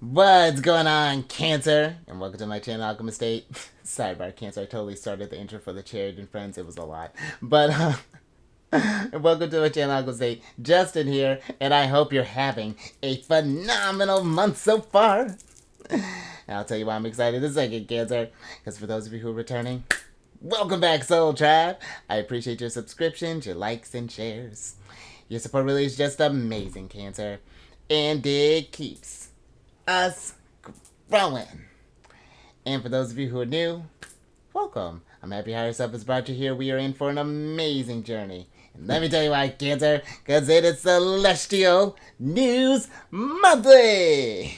What's going on, Cancer? And welcome to my channel, Alchemist. Sidebar, Cancer. I totally started the intro for the Chariot and Friends. It was a lot. But, welcome to my channel, Alchemist. Justin here, and I hope you're having a phenomenal month so far. And I'll tell you why I'm excited in a second, Cancer. Because for those of you who are returning, welcome back, Soul Tribe. I appreciate your subscriptions, your likes, and shares. Your support really is just amazing, Cancer. And it keeps us growing. And for those of you who are new, welcome. I'm happy Higher Self has brought you here. We are in for an amazing journey. And let me tell you why, Cancer, because it is Celestial News Monthly.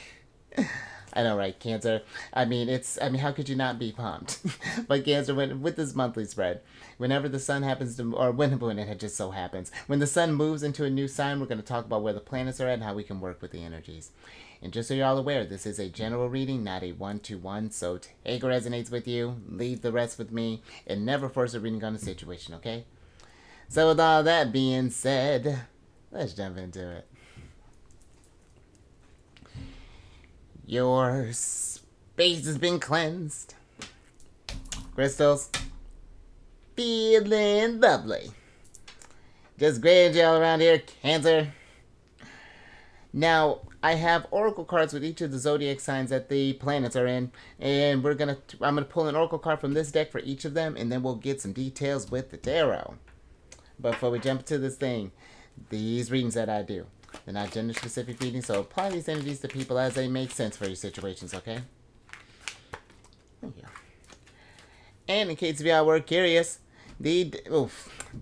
I know, right, Cancer? I mean, how could you not be pumped? But Cancer, with this monthly spread, whenever the sun happens to, or when it just so happens, when the sun moves into a new sign, we're going to talk about where the planets are at and how we can work with the energies. And just so you're all aware, this is a general reading, not a one-to-one, so take what resonates with you, leave the rest with me, and never force a reading on a situation, okay? So with all that being said, let's jump into it. Your space has been cleansed. Crystals, feeling lovely. Just great energy all around here, Cancer. Now, I have oracle cards with each of the zodiac signs that the planets are in, and I'm gonna pull an oracle card from this deck for each of them, and then we'll get some details with the tarot. But before we jump into this thing, these readings that I do, they're not gender specific readings, so apply these energies to people as they make sense for your situations, okay? Thank you. And in case of y'all were curious, the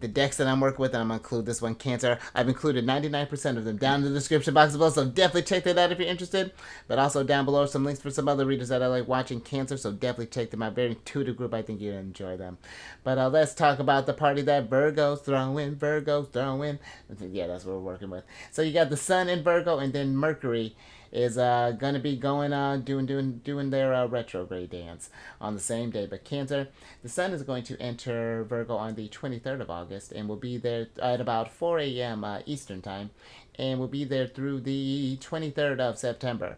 decks that I'm working with, and I'm going to include this one, Cancer. I've included 99% of them down in the description box below, so definitely check that out if you're interested. But also down below are some links for some other readers that I like watching, Cancer, so definitely check them out. Very intuitive group. I think you'll enjoy them. But let's talk about the party that Virgo's throwing. Yeah, that's what we're working with. So you got the Sun in Virgo, and then Mercury is going to be going doing their retrograde dance on the same day. But Cancer, the Sun is going to enter Virgo on the 23rd of August and will be there at about 4 a.m. Eastern time, and will be there through the 23rd of September.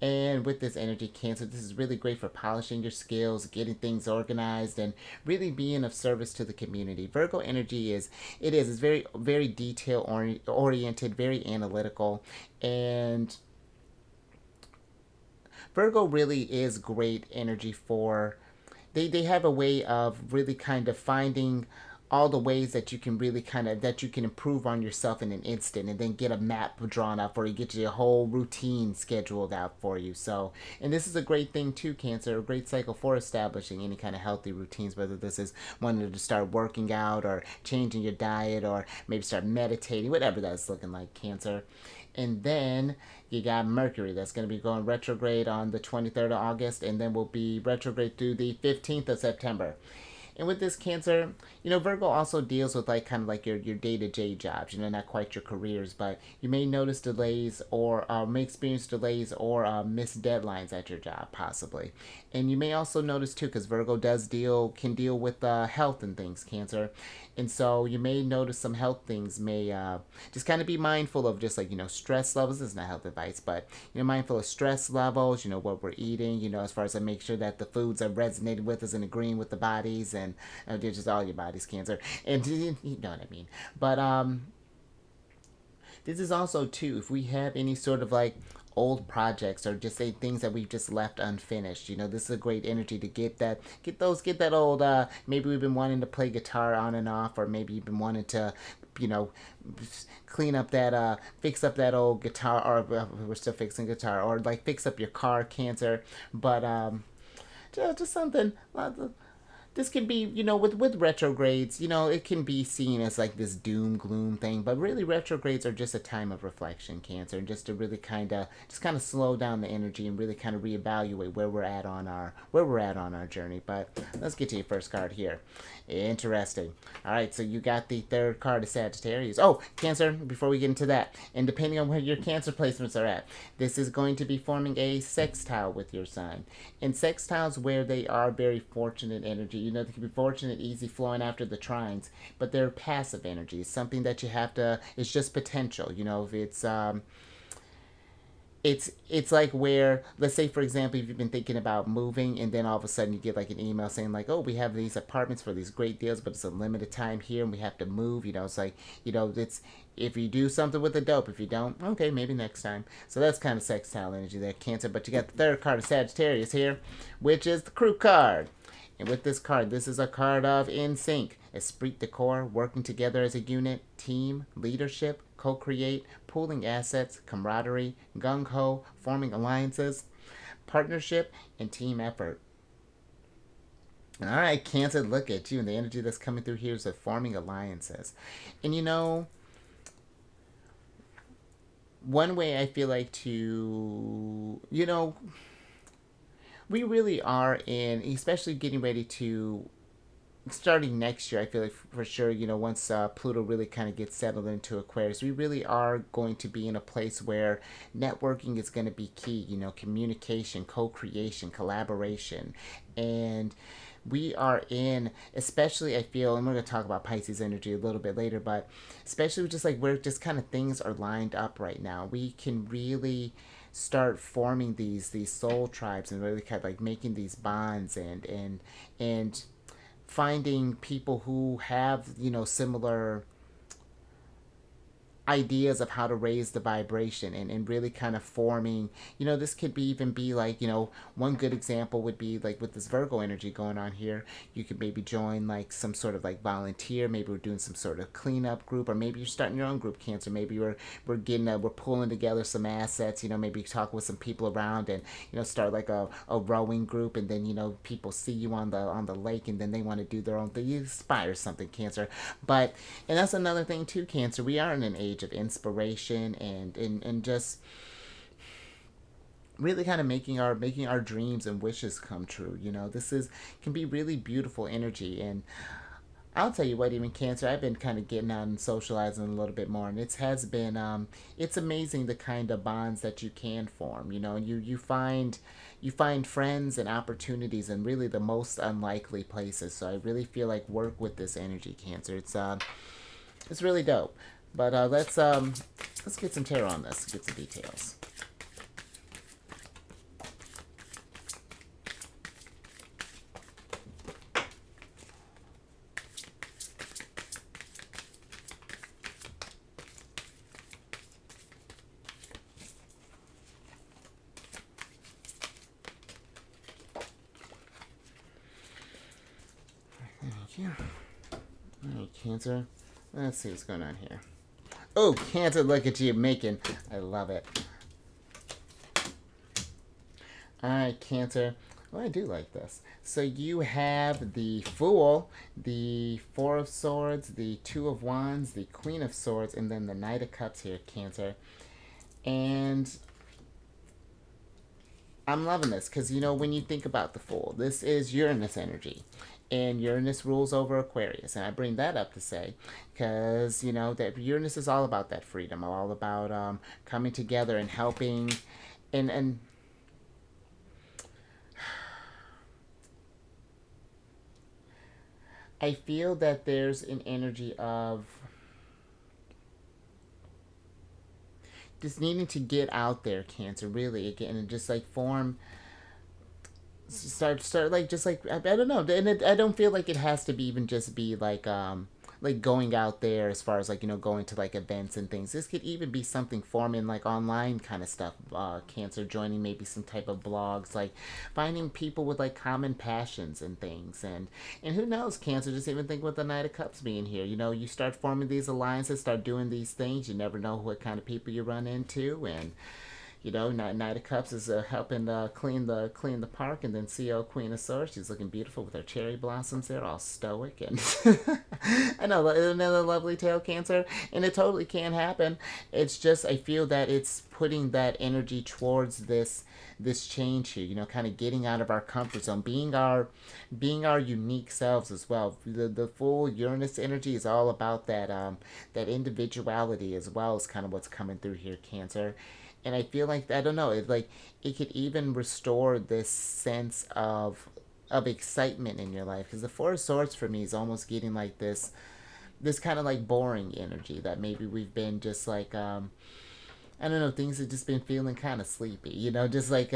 And with this energy, Cancer, this is really great for polishing your skills, getting things organized, and really being of service to the community. Virgo energy is very, very detail oriented, very analytical, and Virgo really is great energy for. They have a way of really kind of finding all the ways that you can really that you can improve on yourself in an instant, and then get a map drawn up for you, get your whole routine scheduled out for you. So, and this is a great thing too, Cancer, a great cycle for establishing any kind of healthy routines, whether this is wanting to start working out or changing your diet or maybe start meditating, whatever that's looking like, Cancer. And then you got Mercury that's going to be going retrograde on the 23rd of August, and then will be retrograde through the 15th of September. And with this, Cancer, Virgo also deals with kind of like your day-to-day jobs, not quite your careers, but you may notice delays or may experience delays or missed deadlines at your job, possibly. And you may also notice too, because Virgo can deal with health and things, Cancer. And so you may notice some health things may just kind of be mindful of just stress levels. This is not health advice, but mindful of stress levels, what we're eating, as far as to make sure that the foods are resonating with us and agreeing with the bodies, and just all your body's, Cancer, and you know what I mean. But this is also too, if we have any sort of old projects or just say things that we've just left unfinished, this is a great energy to get that old maybe we've been wanting to play guitar on and off, or maybe you've been wanting to clean up that fix up that old guitar, or we're still fixing guitar, or fix up your car, Cancer. But just something. This can be, with retrogrades, it can be seen as this doom gloom thing, but really retrogrades are just a time of reflection, Cancer, and just to really kind of slow down the energy and really kind of reevaluate where we're at on our journey. But let's get to your first card here. Interesting. All right, so you got the third card of Sagittarius. Oh, Cancer, before we get into that, and depending on where your Cancer placements are at, this is going to be forming a sextile with your sign. And sextiles, where they are very fortunate energy, they can be fortunate, easy flowing after the trines, but they're passive energy. It's something that you have to, it's just potential. If it's it's like where, let's say for example, if you've been thinking about moving and then all of a sudden you get like an email saying like, oh, we have these apartments for these great deals, but it's a limited time here and we have to move. It's like, it's, if you do something with the dope, if you don't, okay, maybe next time. So that's kind of sextile energy there, Cancer. But you got the third card of Sagittarius here, which is the crew card. And with this card, this is a card of in sync, esprit de corps, working together as a unit, team, leadership, co-create, pooling assets, camaraderie, gung-ho, forming alliances, partnership, and team effort. All right, Cancer, look at you. And the energy that's coming through here is of forming alliances. And one way I feel like to, we really are in, especially getting ready to, starting next year, I feel like for sure, once Pluto really kind of gets settled into Aquarius, we really are going to be in a place where networking is going to be key, communication, co-creation, collaboration. And we are in, especially I feel, and we're going to talk about Pisces energy a little bit later, but especially just like where just kind of things are lined up right now, we can really start forming these soul tribes and really kind of like making these bonds and finding people who have similar ideas of how to raise the vibration and really kind of forming, this could be even be like, one good example would be like with this Virgo energy going on here, you could maybe join like some sort of like volunteer, maybe we're doing some sort of cleanup group, or maybe you're starting your own group, Cancer. Maybe we're pulling together some assets, maybe talk with some people around and start like a rowing group, and then people see you on the lake and then they want to do their own thing. You inspire something, Cancer. But and that's another thing too, Cancer, we are in an age of inspiration and just really kind of making our dreams and wishes come true. This is can be really beautiful energy. And I'll tell you what, even Cancer, I've been kind of getting out and socializing a little bit more, and it has been it's amazing the kind of bonds that you can form. You find friends and opportunities in really the most unlikely places. So I really feel like work with this energy, Cancer. It's really dope. But let's get some tarot on this. Get some details. Thank you. All right, Cancer. Let's see what's going on here. Oh, Cancer, look at you making. I love it. All right, Cancer. Well, I do like this. So you have the Fool, the Four of Swords, the Two of Wands, the Queen of Swords, and then the Knight of Cups here, Cancer. And I'm loving this because, when you think about the Fool, this is Uranus energy. And Uranus rules over Aquarius. And I bring that up to say, because, that Uranus is all about that freedom, all about coming together and helping. And I feel that there's an energy of just needing to get out there, Cancer, really, again, and just like start like just like I don't know, and I don't feel like it has to be even just be like going out there as far as like going to like events and things. This could even be something forming like online kind of stuff, Cancer, joining maybe some type of blogs, like finding people with like common passions and things. And who knows, Cancer, just even think with the Knight of Cups being here, you start forming these alliances, start doing these things, you never know what kind of people you run into. And Knight of Cups is helping clean the park, and then CO Queen of Swords, she's looking beautiful with her cherry blossoms there, all stoic, and I know another lovely tale, Cancer, and it totally can happen. It's just I feel that it's putting that energy towards this change here. Kind of getting out of our comfort zone, being our unique selves as well. The full Uranus energy is all about that individuality as well as kind of what's coming through here, Cancer. And I feel like I don't know, it could even restore this sense of excitement in your life, because the Four of Swords for me is almost getting like this kind of like boring energy that maybe we've been just like I don't know, things have just been feeling kind of sleepy, you know, just like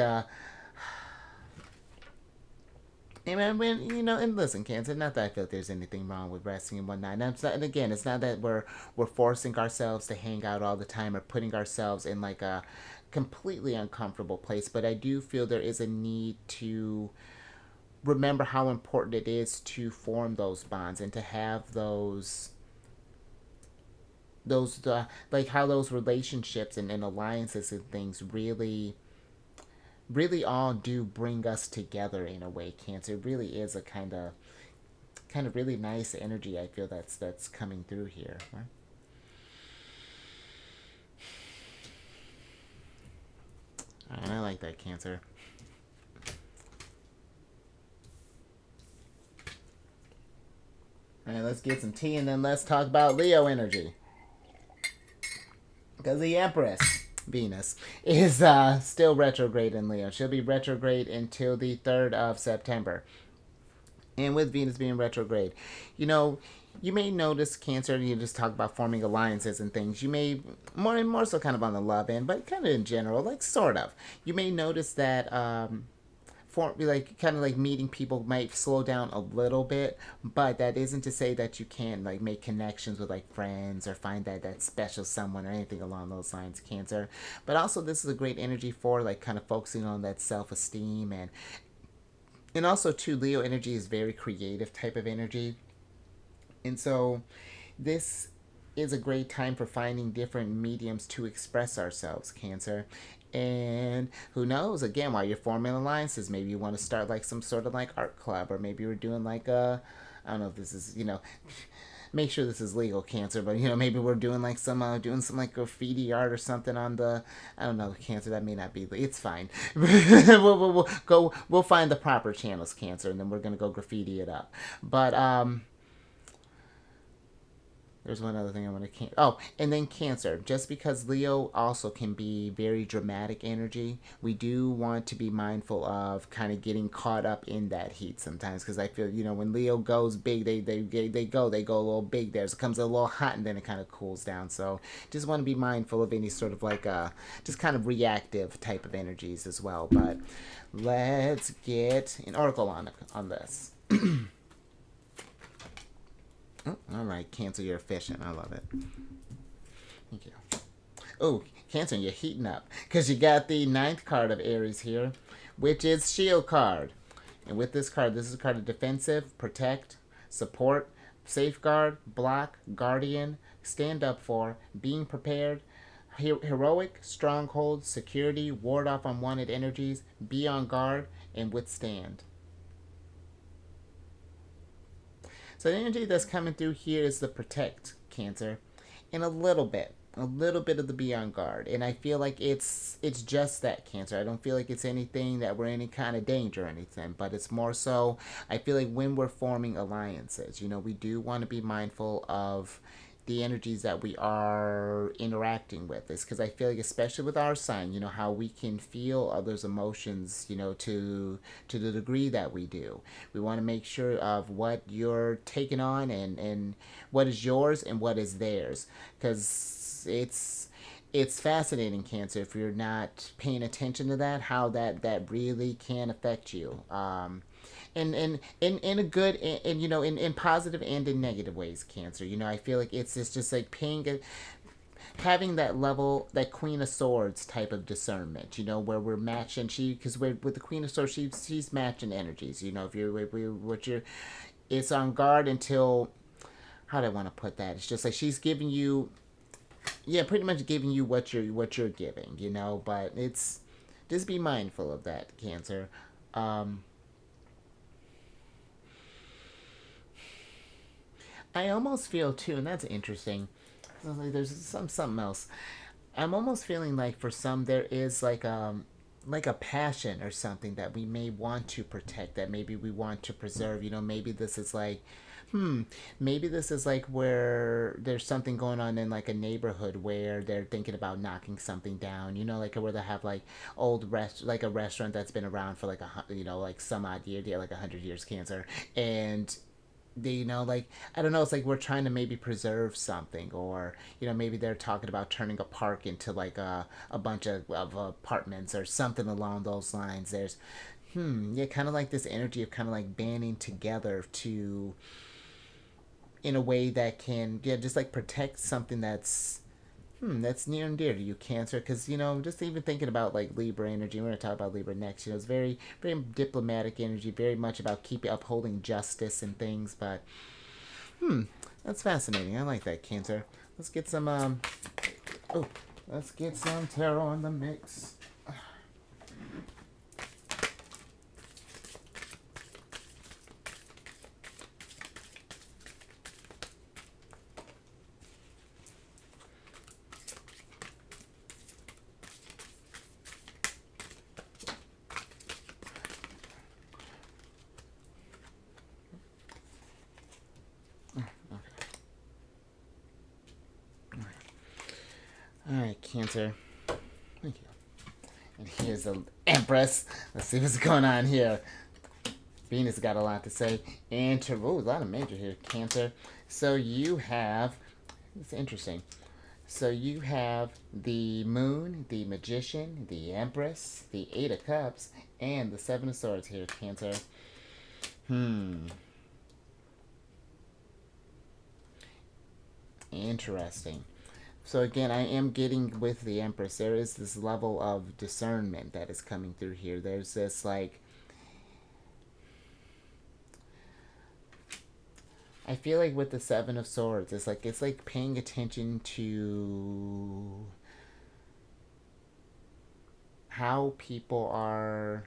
and when and listen, Cancer. Not that I feel there's anything wrong with resting and whatnot. And again, it's not that we're forcing ourselves to hang out all the time or putting ourselves in like a completely uncomfortable place. But I do feel there is a need to remember how important it is to form those bonds and to have those like how those relationships and alliances and things really all do bring us together in a way. Cancer, it really is a kind of really nice energy. I feel that's coming through here, right? I like that, Cancer. All right, let's get some tea and then let's talk about Leo energy, because the Empress Venus is still retrograde in Leo. She'll be retrograde until the 3rd of September. And with Venus being retrograde, you know, you may notice, Cancer, you just talk about forming alliances and things. You may more so kind of on the love end, but kind of in general, like sort of. You may notice that for like kind of like meeting people might slow down a little bit, but that isn't to say that you can't like make connections with like friends or find that special someone or anything along those lines, Cancer. But also this is a great energy for like kind of focusing on that self-esteem, and also too, Leo energy is very creative type of energy. And so this is a great time for finding different mediums to express ourselves, Cancer. And who knows, again, while you're forming alliances, maybe you want to start like some sort of like art club, or maybe we're doing like I don't know if this is, make sure this is legal, Cancer, but maybe we're doing some like graffiti art or something on the, I don't know, Cancer, that may not be, it's fine. We'll find the proper channels, Cancer, and then we're gonna go graffiti it up. But there's one other thing I want to. Oh, and then Cancer. Just because Leo also can be very dramatic energy, we do want to be mindful of kind of getting caught up in that heat sometimes. Because I feel when Leo goes big, they go a little big there. So it comes a little hot and then it kind of cools down. So just want to be mindful of any sort of like just kind of reactive type of energies as well. But let's get an oracle on this. Oh, all right, Cancer, you're efficient. I love it. Thank you. Oh, Cancer, you're heating up because you got the ninth card of Aries here, which is Shield card. And with this card, this is a card of defensive, protect, support, safeguard, block, guardian, stand up for, being prepared, heroic, stronghold, security, ward off unwanted energies, be on guard, and withstand. So the energy that's coming through here is the protect, Cancer, and a little bit of the be on guard. And I feel like it's just that, Cancer. I don't feel like it's anything that we're in any kind of danger or anything, but it's more so I feel like when we're forming alliances, we do want to be mindful of the energies that we are interacting with this, because I feel like especially with our sign, how we can feel others emotions, to the degree that we do. We want to make sure of what you're taking on, and what is yours and what is theirs, because it's fascinating, Cancer, if you're not paying attention to that, how that really can affect you, in a good, and in positive and in negative ways, Cancer. I feel like it's just like having that level, that Queen of Swords type of discernment, where we're matching, because with the Queen of Swords, she's matching energies, if you're it's on guard until, how do I want to put that, it's just like she's giving you, yeah, pretty much giving you what you're giving, but it's, just be mindful of that, Cancer. I almost feel too, and that's interesting. Like there's something else. I'm almost feeling like for some there is like a passion or something that we may want to protect, that maybe we want to preserve. Maybe this is like, maybe this is like where there's something going on in like a neighborhood where they're thinking about knocking something down. Like where they have like like a restaurant that's been around for like like some odd year, yeah, like 100 years, Cancer, and they, like, I don't know, it's like we're trying to maybe preserve something, or maybe they're talking about turning a park into like a bunch of apartments or something along those lines. There's yeah, kind of like this energy of kind of like banding together to, in a way that can, yeah, just like protect something that's near and dear to you, Cancer. Because just even thinking about like Libra energy, we're going to talk about Libra next. It's very, very diplomatic energy, very much about keeping upholding justice and things. But that's fascinating. I like that, Cancer. Let's get some oh, let's get some tarot in the mix. All right, Cancer. Thank you. And here's the Empress. Let's see what's going on here. Venus got a lot to say. And a lot of major here, Cancer. So you have, it's interesting. So you have the Moon, the Magician, the Empress, the Eight of Cups, and the Seven of Swords here, Cancer. Interesting. So again, I am getting with the Empress. There is this level of discernment that is coming through here. There's this like, I feel like with the Seven of Swords, it's like paying attention to how people are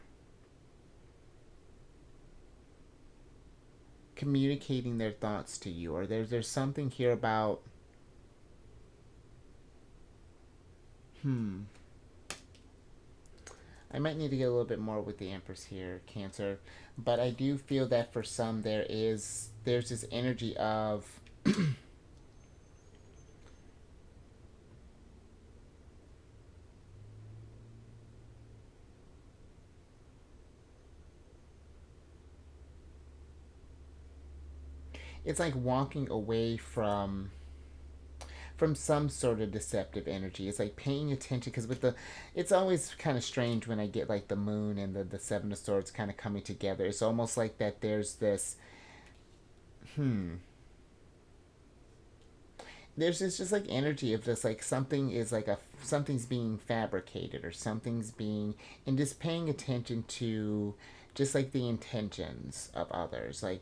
communicating their thoughts to you, or there's something here about I might need to get a little bit more with the Empress here, Cancer. But I do feel that for some there's this energy of it's like walking away from some sort of deceptive energy. It's like paying attention, because it's always kind of strange when I get like the Moon and the Seven of Swords kind of coming together. It's almost like that there's this just like energy of just like something is like something's being fabricated, or something's being, and just paying attention to just like the intentions of others. Like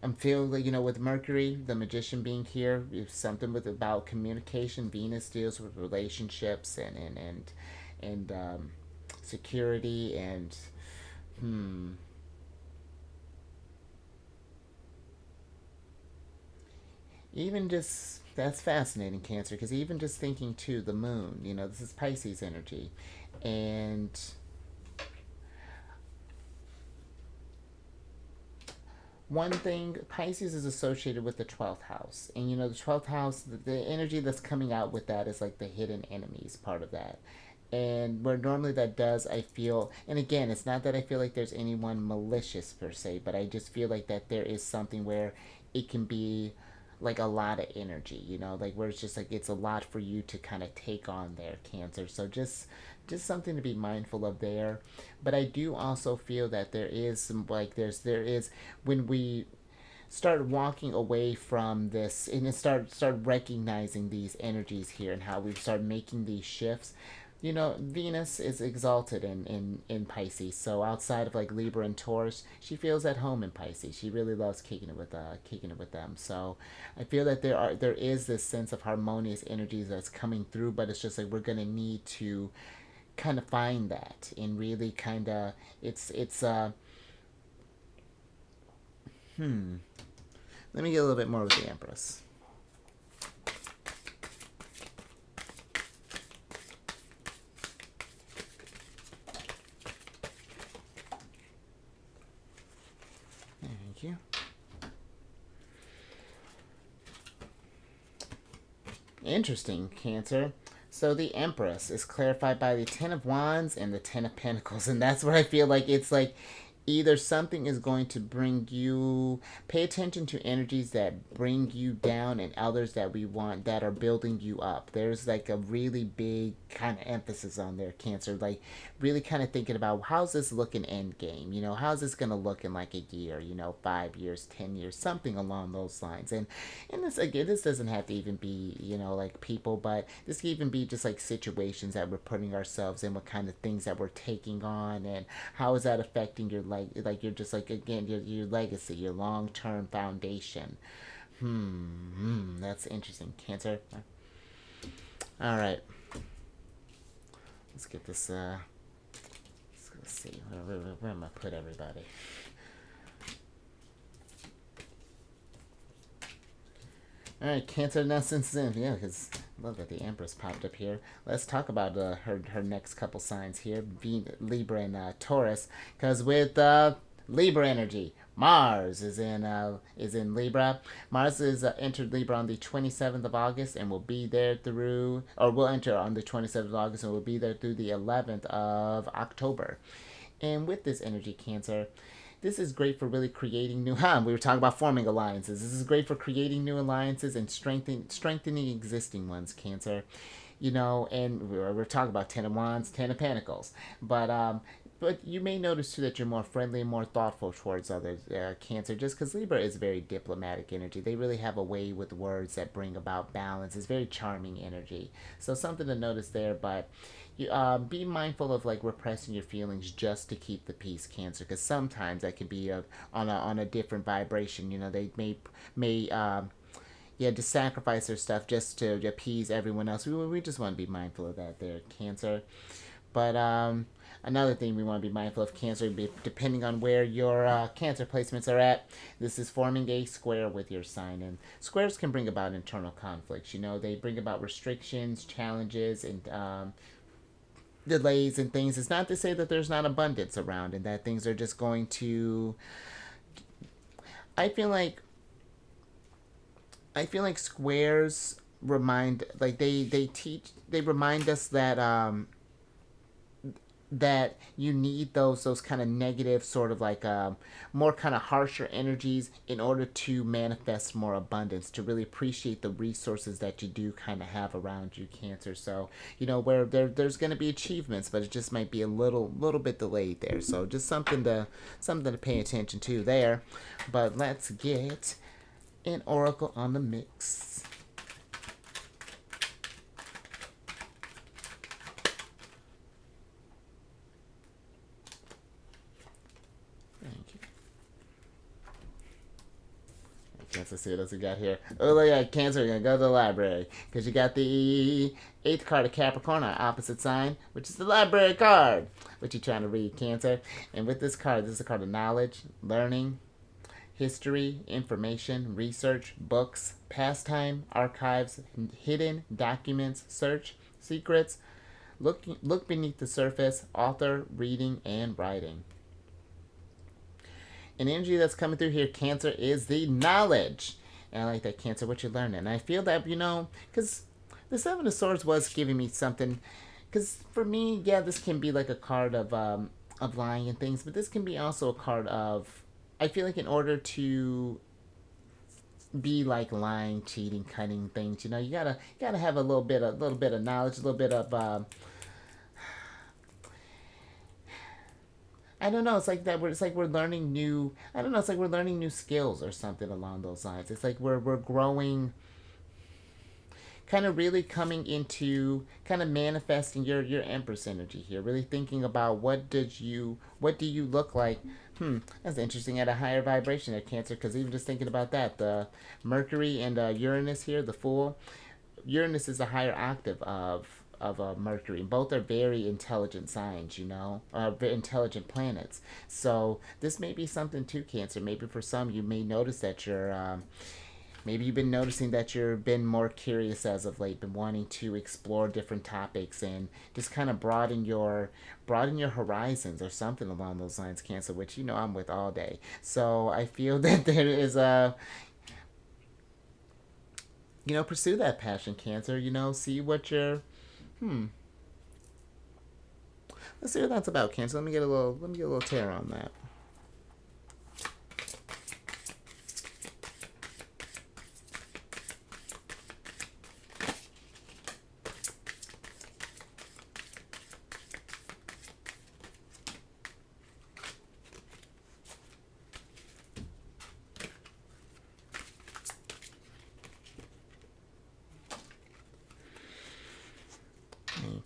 I'm feeling like, with Mercury, the Magician being here, it's something with about communication. Venus deals with relationships and security, and hmm, even just, that's fascinating, Cancer, because even just thinking to the Moon, this is Pisces energy, and one thing, Pisces is associated with the 12th house, and the 12th house, the energy that's coming out with that is like the hidden enemies part of that. And where normally that does, I feel, and again, it's not that I feel like there's anyone malicious per se, but I just feel like that there is something where it can be like a lot of energy, like where it's just like it's a lot for you to kind of take on there, Cancer. So just something to be mindful of there. But I do also feel that there is some, like, there is when we start walking away from this and then start recognizing these energies here, and how we start making these shifts. Venus is exalted in Pisces, so outside of like Libra and Taurus, she feels at home in Pisces. She really loves kicking it with them. So I feel that there is this sense of harmonious energies that's coming through, but it's just like we're gonna need to kind of find that, and really kind of, it's let me get a little bit more with the Empress. Thank you. Interesting, Cancer. So the Empress is clarified by the Ten of Wands and the Ten of Pentacles, and that's what I feel like. It's like either something is going to bring you, pay attention to energies that bring you down and others that we want that are building you up. There's like a really big kind of emphasis on their Cancer, like really kind of thinking about how's this looking end game, how's this going to look in like a year, 5 years, 10 years, something along those lines. And this, again, this doesn't have to even be, like people, but this can even be just like situations that we're putting ourselves in, what kind of things that we're taking on, and how is that affecting your, like you're just like, again, your legacy, your long-term foundation. That's interesting, Cancer. All right, let's get this. Let's see where am I put everybody. All right, Cancer. Now, since then, yeah, because I love that the Empress popped up here. Let's talk about her next couple signs here, being Libra and Taurus. Because with Libra energy, Mars is in Libra. Mars is entered Libra on the 27th of August and will be there through, or will enter on the 27th of August and will be there through the 11th of October. And with this energy, Cancer, this is great for really creating new. We were talking about forming alliances. This is great for creating new alliances and strengthening existing ones, Cancer. And we're talking about Ten of Wands, Ten of Pentacles, but you may notice too that you're more friendly and more thoughtful towards others, Cancer, just because Libra is very diplomatic energy. They really have a way with words that bring about balance. It's very charming energy. So something to notice there, but you be mindful of like repressing your feelings just to keep the peace, Cancer, because sometimes that can be on a different vibration. They may just sacrifice their stuff just to appease everyone else. We just want to be mindful of that there, Cancer. But another thing we want to be mindful of, Cancer, depending on where your Cancer placements are at, this is forming a square with your sign. And squares can bring about internal conflicts. They bring about restrictions, challenges, and delays and things. It's not to say that there's not abundance around and that things are just going to. I feel like squares remind, like they remind us that you need those kind of negative, sort of like more kind of harsher energies in order to manifest more abundance, to really appreciate the resources that you do kind of have around you, Cancer. So where there's going to be achievements, but it just might be a little bit delayed there. So just something to pay attention to there. But let's get an oracle on the mix. Cancer, see what else we got here. Oh, look at Cancer. We're going to go to the library. Because you got the 8th card of Capricorn, our opposite sign, which is the library card. What you trying to read, Cancer? And with this card, this is a card of knowledge, learning, history, information, research, books, pastime, archives, hidden documents, search, secrets, look beneath the surface, author, reading, and writing. An energy that's coming through here, Cancer, is the knowledge. And I like that, Cancer, what you're learning. And I feel that, because the Seven of Swords was giving me something. Because for me, yeah, this can be like a card of lying and things, but this can be also a card of, I feel like in order to be like lying, cheating, cutting things, you gotta have a little bit of knowledge, a little bit of I don't know. It's like that. It's like we're learning new. I don't know. It's like we're learning new skills or something along those lines. It's like we're growing, kind of really coming into, kind of manifesting your Empress energy here. Really thinking about what do you look like. That's interesting, at a higher vibration at Cancer. Because even just thinking about that, the Mercury and Uranus here, the Fool. Uranus is a higher octave of Mercury. Both are very intelligent signs, intelligent planets. So this may be something too, Cancer. Maybe for some, you may notice that maybe you've been noticing that you've been more curious as of late, been wanting to explore different topics and just kind of broaden your horizons or something along those lines, Cancer, which I'm with all day. So I feel that there is pursue that passion, Cancer. See what you're. Let's see what that's about, Cancer. Let me get a little tarot on that.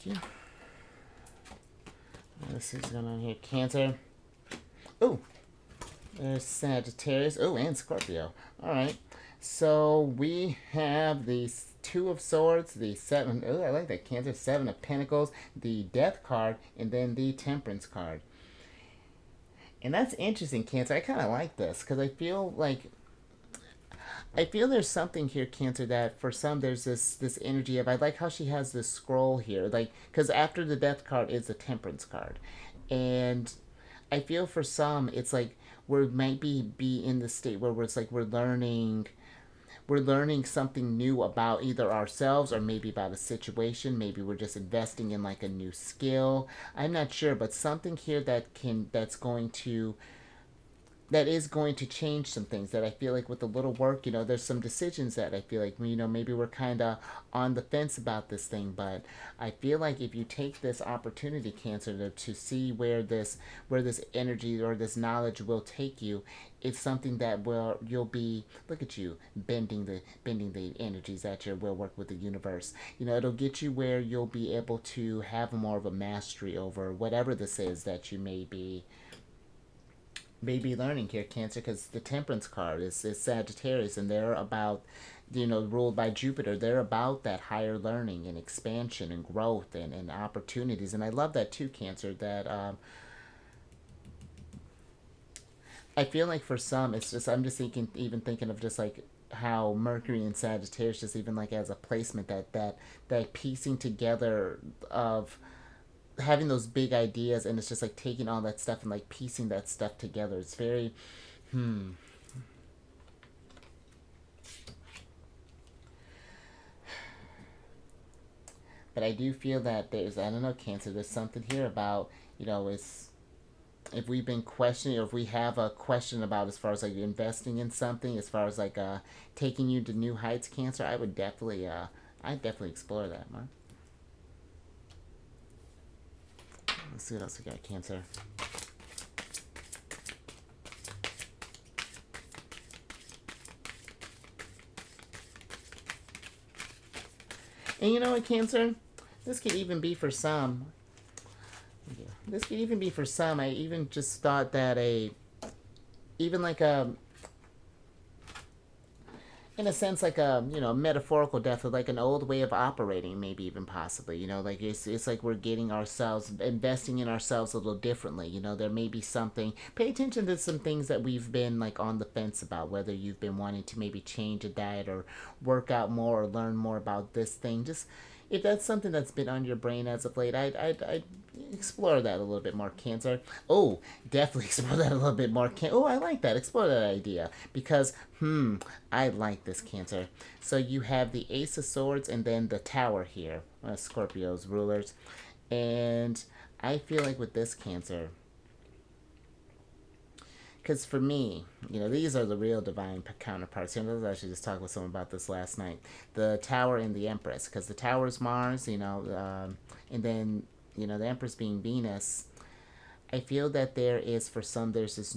you. Let's see what's going on here. Cancer. Oh, there's Sagittarius. Oh, and Scorpio. All right. So we have the Two of Swords, the Seven. Oh, I like that. Cancer. Seven of Pentacles, the Death card, and then the Temperance card. And that's interesting, Cancer. I kind of like this because I feel there's something here, Cancer, that for some there's this energy of, I like how she has this scroll here, like, because after the Death card is the Temperance card, and I feel for some it's like we might be in the state where it's like we're learning something new about either ourselves or maybe about a situation. Maybe we're just investing in like a new skill. I'm not sure, but something here that is going to change some things, that I feel like with a little work, there's some decisions that I feel like, maybe we're kind of on the fence about this thing, but I feel like if you take this opportunity, Cancer, to see where this energy or this knowledge will take you, it's something that you'll be, look at you, bending the energies that you will work with the universe. It'll get you where you'll be able to have more of a mastery over whatever this is that you may be learning here, Cancer, because the Temperance card is Sagittarius, and they're about, ruled by Jupiter. They're about that higher learning and expansion and growth and opportunities. And I love that too, Cancer, that I feel like for some, it's just, I'm just thinking of just like how Mercury and Sagittarius, just even like as a placement, that piecing together of having those big ideas, and it's just like taking all that stuff and like piecing that stuff together. It's very but I do feel that there's, I don't know, Cancer, there's something here about, it's, if we've been questioning, or if we have a question about as far as like investing in something, as far as like taking you to new heights, Cancer, I'd definitely explore that, man. Let's see what else we got, Cancer. And you know what, Cancer? This could even be for some. I even just thought that even like in a sense, like a metaphorical death, of like an old way of operating, maybe even possibly, like it's like we're getting ourselves, investing in ourselves a little differently. There may be something, pay attention to some things that we've been like on the fence about, whether you've been wanting to maybe change a diet or work out more or learn more about this thing. Just, if that's something that's been on your brain as of late, I'd explore that a little bit more, Cancer. Oh, definitely explore that a little bit more. Oh, I like that. Explore that idea, because I like this, Cancer. So you have the Ace of Swords and then the Tower here, Scorpio's rulers, and I feel like with this, Cancer, because for me, these are the real divine counterparts. I was actually just talking with someone about this last night. The Tower and the Empress, because the Tower is Mars, and then, the Empress being Venus. I feel that there is, for some, there's this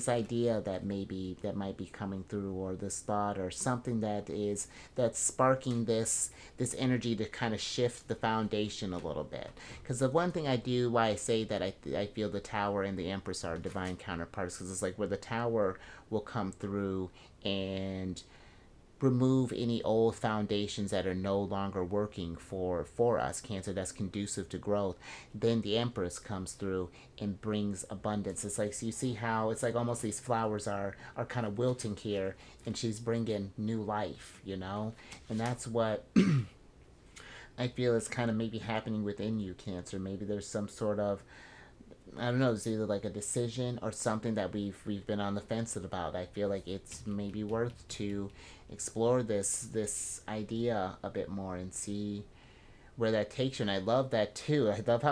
idea that might be coming through, or this thought, or something that's sparking this energy to kind of shift the foundation a little bit. Because the one thing why I say that I feel the Tower and the Empress are divine counterparts, because it's like where the Tower will come through and remove any old foundations that are no longer working for us, Cancer, that's conducive to growth. Then the Empress comes through and brings abundance. It's like, so you see how it's like almost these flowers are kind of wilting here, and she's bringing new life, and that's what I feel is kind of maybe happening within you, Cancer. Maybe there's some sort of, I don't know, it's either like a decision or something that we've been on the fence about. I feel like it's maybe worth to explore this idea a bit more and see where that takes you. And I love that too. I love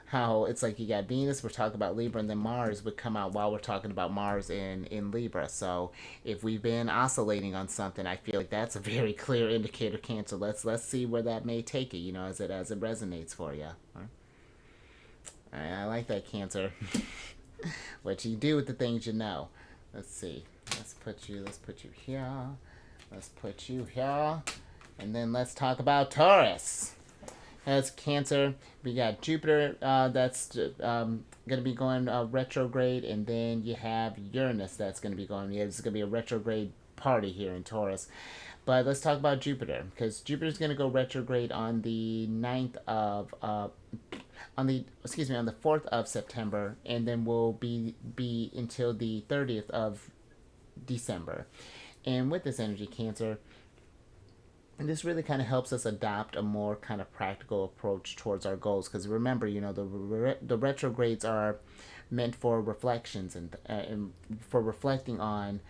how it's like you got Venus, we're talking about Libra, and then Mars would come out while we're talking about Mars in Libra. So if we've been oscillating on something, I feel like that's a very clear indicator, Cancer. Let's see where that may take you, as it resonates for you. I like that, Cancer. What you do with the things you know. Let's see. Let's put you here. Let's put you here. And then let's talk about Taurus. As Cancer, we got Jupiter that's going to be going retrograde, and then you have Uranus that's going to be going. Yeah, it's going to be a retrograde party here in Taurus. But let's talk about Jupiter, because Jupiter's going to go retrograde on the 9th of on the on the 4th of September, and then will be until the 30th of December. And with this energy, Cancer, and this really kind of helps us adopt a more kind of practical approach towards our goals. Because remember, the retrogrades are meant for reflections and for reflecting on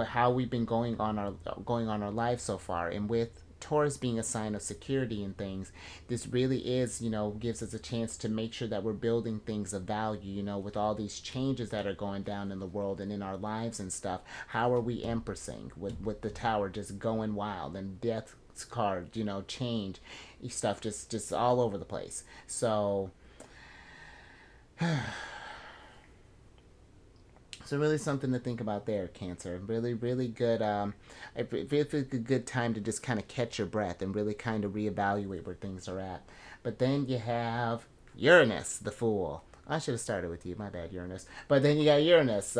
how we've been going on our lives so far. And with Taurus being a sign of security and things, this really is, gives us a chance to make sure that we're building things of value, with all these changes that are going down in the world and in our lives and stuff. How are we empressing with the Tower just going wild, and Death card, change stuff just all over the place. So so really something to think about there, Cancer. Really, really good. It feels like a good time to just kind of catch your breath and really kind of reevaluate where things are at. But then you have Uranus, the Fool. I should have started with you. My bad, Uranus. But then you got Uranus.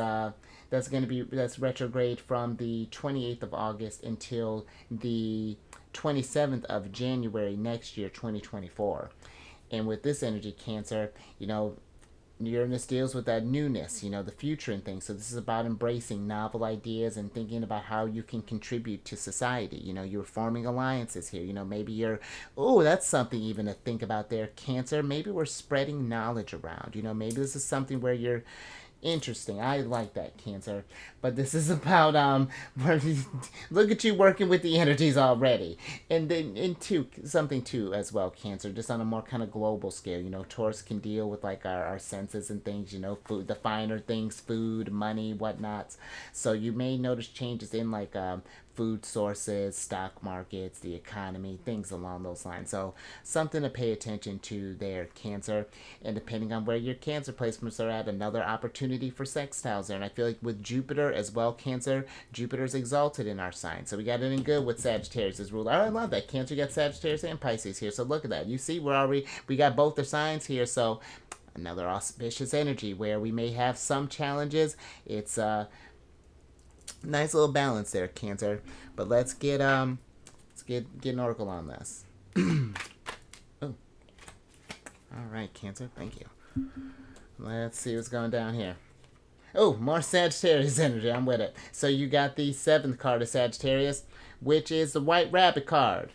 That's retrograde from the 28th of August until the 27th of January next year, 2024. And with this energy, Cancer, Uranus deals with that newness, the future and things. So this is about embracing novel ideas and thinking about how you can contribute to society. You're forming alliances here. Maybe that's something even to think about there, Cancer. Maybe we're spreading knowledge around. Maybe this is something where you're interesting. I like that, Cancer. But this is about look at you working with the energies already. And then something too as well, Cancer, just on a more kind of global scale. Taurus can deal with like our senses and things, food, the finer things, food, money, whatnots. So you may notice changes in like food sources, stock markets, the economy, things along those lines. So something to pay attention to there, Cancer. And depending on where your Cancer placements are at, another opportunity for sextiles there. And I feel like with Jupiter as well, Cancer, Jupiter's exalted in our sign. So we got it in good with Sagittarius as ruler. I love that. Cancer got Sagittarius and Pisces here. So look at that. You see, we got both the signs here. So another auspicious energy where we may have some challenges. It's nice little balance there, Cancer. But let's get an oracle on this. Oh. All right, Cancer. Thank you. Let's see what's going down here. Oh, more Sagittarius energy. I'm with it. So you got the 7th card of Sagittarius, which is the White Rabbit card.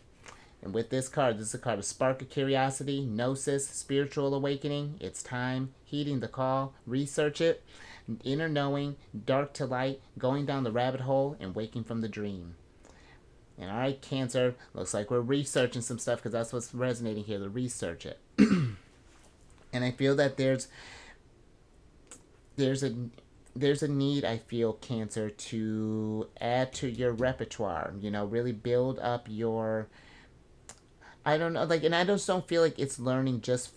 And with this card, this is a card of spark of curiosity, gnosis, spiritual awakening. It's time, heeding the call, research it, inner knowing, dark to light, going down the rabbit hole, and waking from the dream. And all right, Cancer, looks like we're researching some stuff because that's what's resonating here, to research it. And I feel that there's a need, I feel, Cancer, to add to your repertoire, really build up your, I don't know, and I just don't feel like it's learning just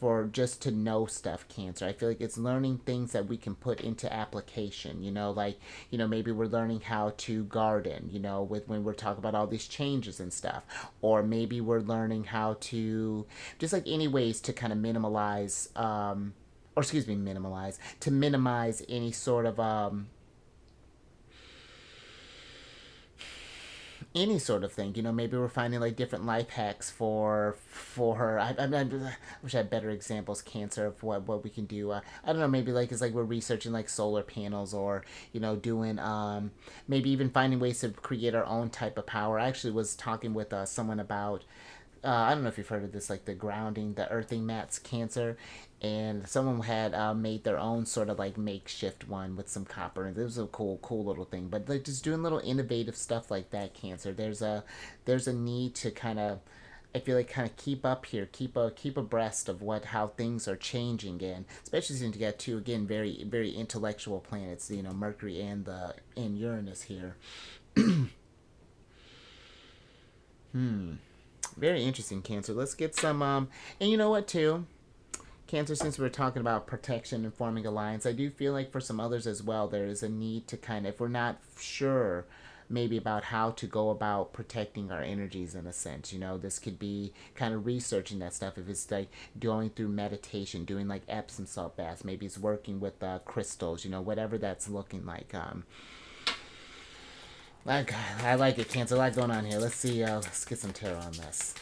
to know stuff, Cancer. I feel like it's learning things that we can put into application, maybe we're learning how to garden, when we're talking about all these changes and stuff. Or maybe we're learning how to, just like any ways to kind of minimize any sort of any sort of thing. Maybe we're finding like different life hacks for her. I wish I had better examples, Cancer, of what we can do. I don't know, maybe like it's like we're researching like solar panels, or doing maybe even finding ways to create our own type of power. I actually was talking with someone about I don't know if you've heard of this, like the earthing mats, Cancer. And someone had made their own sort of like makeshift one with some copper, and it was a cool little thing. But like just doing little innovative stuff like that, Cancer. There's a need to kind of, I feel like, kind of keep up here, keep abreast of how things are changing, and especially since you got two, again, very very intellectual planets, Mercury and Uranus here. Very interesting, Cancer. Let's get some and you know what too, Cancer, since we're talking about protection and forming alliance, I do feel like for some others as well, there is a need to kind of, if we're not sure maybe about how to go about protecting our energies in a sense. You know, this could be kind of researching that stuff. If it's like going through meditation, doing like Epsom salt baths, maybe it's working with crystals, you know, whatever that's looking like. Like, I like it, Cancer. A lot going on here. Let's see. Let's get some tarot on this.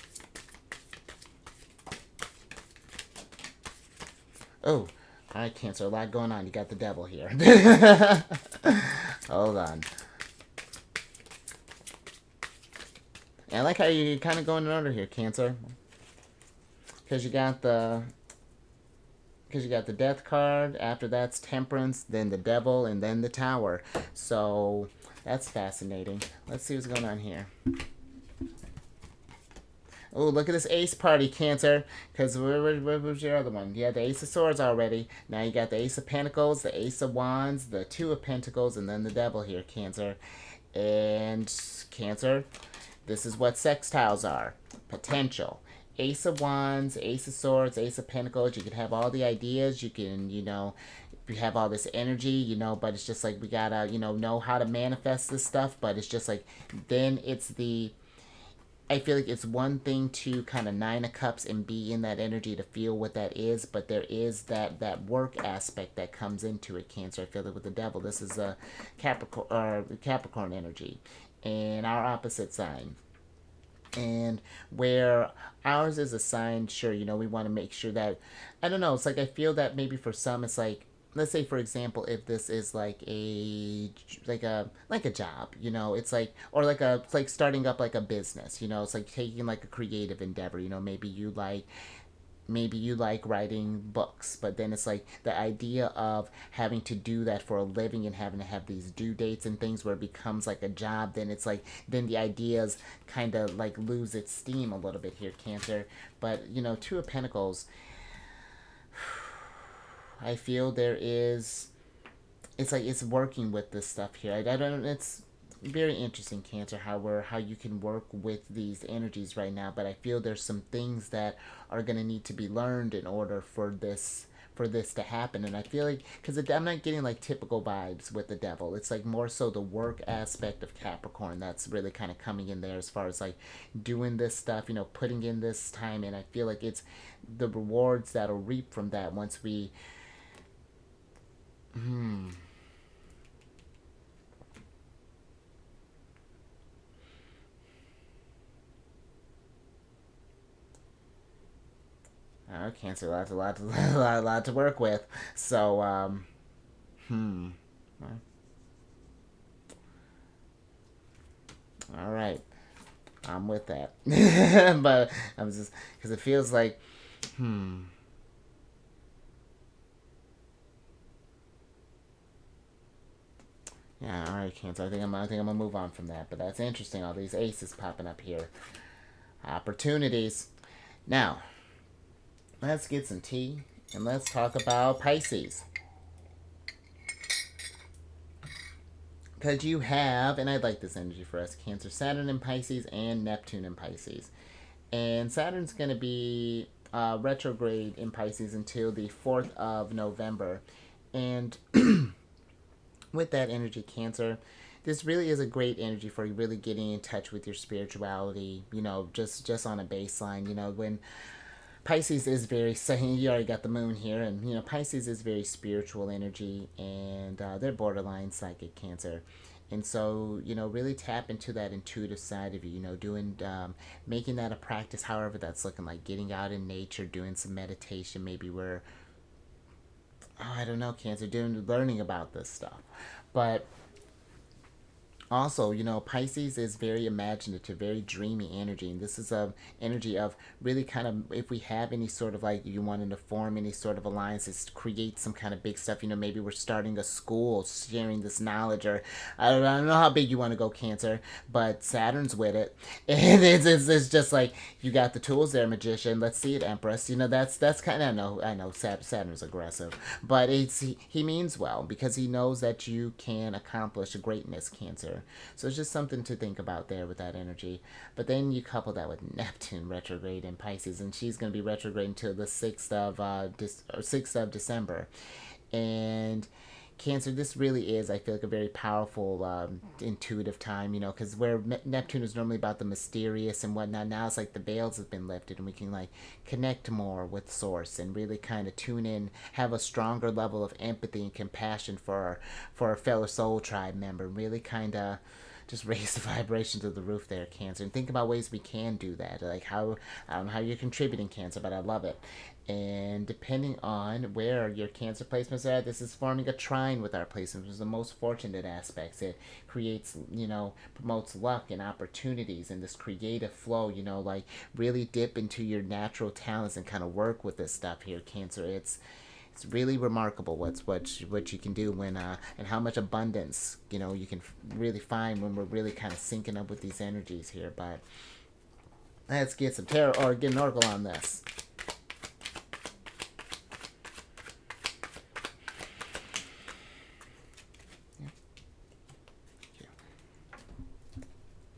Oh, all right, Cancer. A lot going on. You got the devil here. Hold on. And I like how you're kind of going in order here, Cancer. Because you got the Death card. After that's Temperance, then the Devil, and then the Tower. So that's fascinating. Let's see what's going on here. Oh, look at this ace party, Cancer. Because where was your other one? You had the Ace of Swords already. Now you got the Ace of Pentacles, the Ace of Wands, the Two of Pentacles, and then the Devil here, Cancer. And Cancer, this is what sextiles are. Potential. Ace of Wands, Ace of Swords, Ace of Pentacles. You can have all the ideas. You can, you know, you have all this energy, you know, but it's just like we gotta, you know how to manifest this stuff. But it's just like, then it's the... I feel like it's one thing to kind of Nine of Cups and be in that energy to feel what that is, but there is that work aspect that comes into it, Cancer. I feel like with the Devil, this is a Capricorn energy, and our opposite sign. And where ours is a sign, sure, you know, we want to make sure that, I don't know, it's like I feel that maybe for some it's like, let's say for example, if this is like a job, you know, it's like, or like it's like starting up like a business, you know, it's like taking like a creative endeavor, you know, maybe you like writing books, but then it's like the idea of having to do that for a living and having to have these due dates and things where it becomes like a job, then it's like, then the ideas kind of like lose its steam a little bit here, Cancer. But you know, Two of Pentacles, I feel there is, it's like it's working with this stuff here. I don't, it's very interesting, Cancer, how you can work with these energies right now. But I feel there's some things that are going to need to be learned in order for this to happen. And I feel like, because I'm not getting like typical vibes with the Devil, it's like more so the work aspect of Capricorn that's really kind of coming in there, as far as like doing this stuff, you know, putting in this time. And I feel like it's the rewards that'll reap from that once we Cancer, a lot to work with. So, all right, I'm with that. But I'm just, because it feels like, yeah, all right, Cancer. I think I'm gonna move on from that. But that's interesting. All these aces popping up here, opportunities. Now, let's get some tea and let's talk about Pisces. Because you have, and I like this energy for us, Cancer, Saturn in Pisces and Neptune in Pisces. And Saturn's going to be retrograde in Pisces until the 4th of November. And with that energy, Cancer, this really is a great energy for really getting in touch with your spirituality, you know, just on a baseline. You know, when Pisces is very, you already got the moon here, and you know, Pisces is very spiritual energy, and they're borderline psychic, Cancer. And so, you know, really tap into that intuitive side of you, you know, doing, making that a practice, however that's looking like, getting out in nature, doing some meditation, maybe where, I don't know, Cancer, learning about this stuff. But also, you know, Pisces is very imaginative, very dreamy energy, and this is a energy of really kind of, if we have any sort of like, you wanted to form any sort of alliances, create some kind of big stuff, you know, maybe we're starting a school, sharing this knowledge, or I don't know how big you want to go, Cancer, but Saturn's with it, and it's just like, you got the tools there, Magician, let's see it, Empress, you know, that's kind of, I know Saturn's aggressive, but he means well, because he knows that you can accomplish greatness, Cancer. So it's just something to think about there with that energy. But then you couple that with Neptune retrograde in Pisces, and she's going to be retrograde until the 6th of December. And Cancer, this really is, I feel like, a very powerful, intuitive time, you know, because where Neptune is normally about the mysterious and whatnot, now it's like the veils have been lifted and we can, like, connect more with Source and really kind of tune in, have a stronger level of empathy and compassion for our fellow soul tribe member, really kind of just raise the vibration to the roof there, Cancer, and think about ways we can do that. Like how, I don't know how you're contributing, Cancer, but I love it. And depending on where your Cancer placements are at, this is forming a trine with our placements, which is the most fortunate aspects. It creates, you know, promotes luck and opportunities and this creative flow, you know, like really dip into your natural talents and kind of work with this stuff here, Cancer. It's really remarkable what you can do when and how much abundance, you know, you can really find when we're really kind of syncing up with these energies here. But let's get some tarot or get an oracle on this.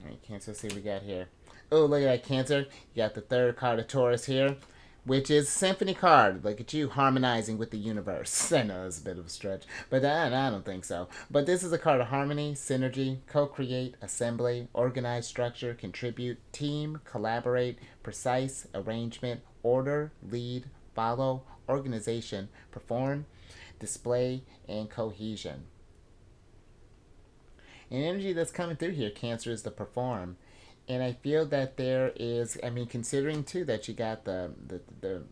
All right, Cancer. Let's see what we got here. Oh, look at that, Cancer. You got the third card of Taurus here, which is Symphony card. Look at you harmonizing with the universe. I know it's a bit of a stretch, but I don't think so. But this is a card of harmony, synergy, co-create, assembly, organize structure, contribute, team, collaborate, precise, arrangement, order, lead, follow, organization, perform, display, and cohesion. And energy that's coming through here, Cancer, is the perform. And I feel that there is, I mean, considering too that you got the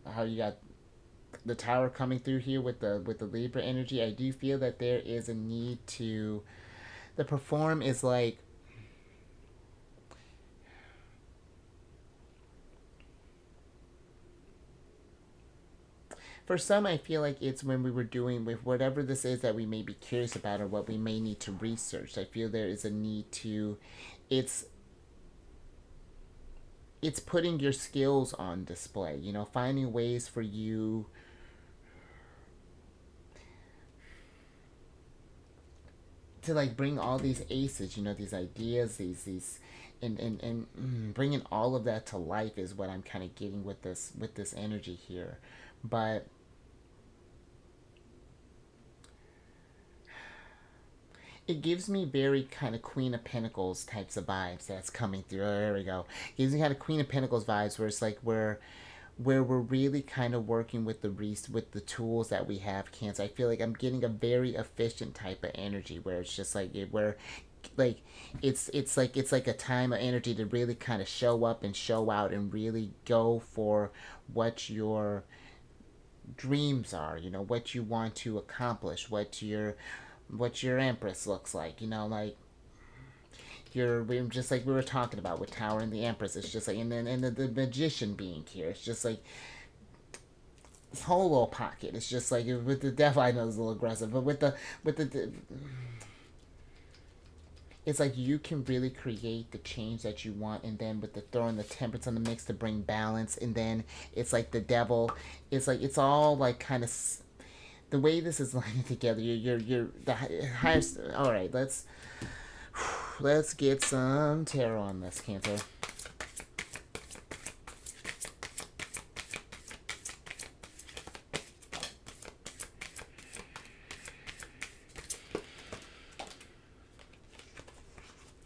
how you got the tower coming through here with the Libra energy, I do feel that there is a need to, the perform is like, for some, I feel like it's when we were doing with whatever this is that we may be curious about or what we may need to research. I feel there is a need to, it's it's putting your skills on display, you know, finding ways for you to like bring all these aces, you know, these ideas, these and bringing all of that to life is what I'm kind of getting with this energy here. But it gives me very kind of Queen of Pentacles types of vibes that's coming through. Oh, there we go. It gives me kind of Queen of Pentacles vibes where it's like where we're really kind of working with with the tools that we have, Cancer. I feel like I'm getting a very efficient type of energy where it's just like where like it's like a time of energy to really kind of show up and show out and really go for what your dreams are, you know, what you want to accomplish, what your empress looks like, you know, like you're just like we were talking about with Tower and the Empress. It's just like and the magician being here. It's just like this whole little pocket. It's just like with the devil. I know it's a little aggressive, but with the it's like you can really create the change that you want, and then with the throwing the temperance in the mix to bring balance, and then it's like the devil. It's like it's all like kind of the way this is lining together. You're the highest. All right, let's get some tarot on this, Cancer.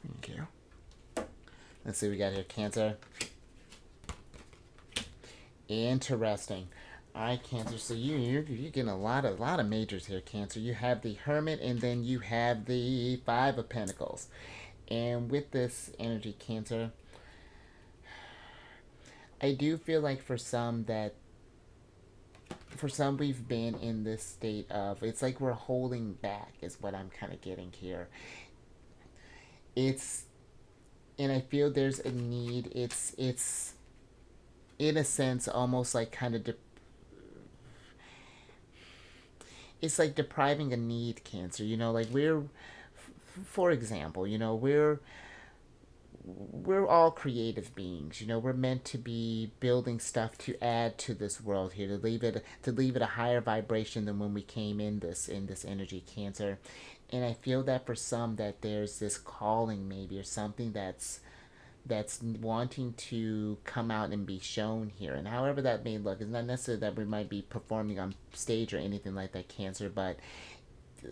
Thank you. Let's see what we got here, Cancer. Interesting. All right, Cancer. So you're getting a lot of majors here, Cancer. You have the Hermit, and then you have the Five of Pentacles. And with this energy, Cancer, I do feel like for some we've been in this state of, it's like we're holding back is what I'm kind of getting here. It's, and I feel there's a need. It's in a sense almost like kind of it's like depriving a need, Cancer, you know, like for example, you know, we're all creative beings, you know, we're meant to be building stuff to add to this world here, to leave it a higher vibration than when we came in this energy, Cancer. And I feel that for some that there's this calling maybe, or something that's wanting to come out and be shown here. And however that may look, it's not necessarily that we might be performing on stage or anything like that, Cancer, but